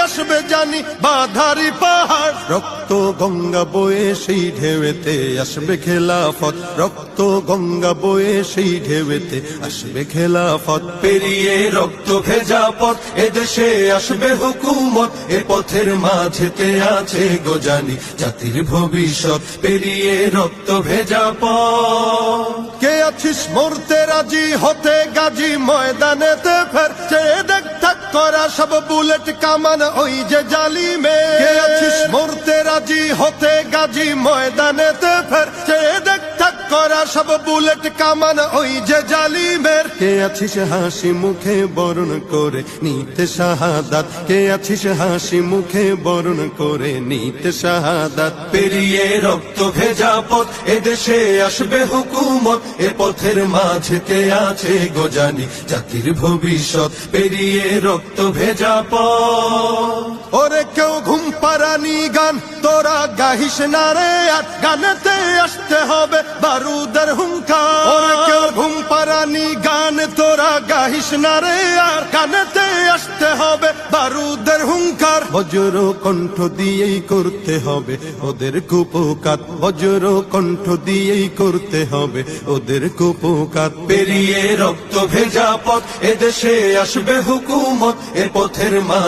আসবে জানি বাধারি পাহাড়। রক্ত গঙ্গা বয়ে সেই ঢেউতে আসবে খেলাফত, রক্ত গঙ্গা বয়ে সেই ঢেউতে আসবে খেলাফত। পেরিয়ে রক্ত ভেজা পথ এদেশে আসবে হুকুমত, এ পথের মাঝেতে আছে গো জানি জাতির ভবিষ্যৎ। পেরিয়ে রক্ত ভেজা পথ। কে আছিস মরতে রাজি হতে গাজী ময়দানেতে ফের, চেয়ে দেখ থাক করা সব বুলেট কামান ওই যে জালিমে। কে আছিস মরতে রাজি হতে গাজী ময়দানেতে ফের, চেয়ে দেখ থাক করা সব বুলেট কামান ওই যে জালিমের। কে আছিস হাসি মুখে বরণ করে নিতে শাহাদাত, কে আছিস হাসি মুখে বরণ করে নিতে শাহাদাত। পেরিয়ে রক্ত ভেজা পথ এদেশে আসবে হুকুমত, এ পথের মাঝেতে আছে গো জানি জাতির ভবিষ্যৎ। পেরিয়ে রক্ত ভেজা পথ। ওরে কেউ ঘুম পাড়ানি গান তোরা গাহিস না রে, আর গানেতে আসতে হবে বারুদের হুঙ্কার। ওরে কেউ ঘুম পাড়ানি গান তোরা গাহিস না রে, আর গানেতে আসতে হবে বারুদের হুঙ্কার। বজ্র কণ্ঠ দিয়েই করতে হবে ওদের কুপকাত, বজ্র কণ্ঠ দিয়েই করতে হবে ওদের কুপকাত। পেরিয়ে রক্ত ভেজা পথ এদেশে আসবে হুকুমত, এ পথের মাঝে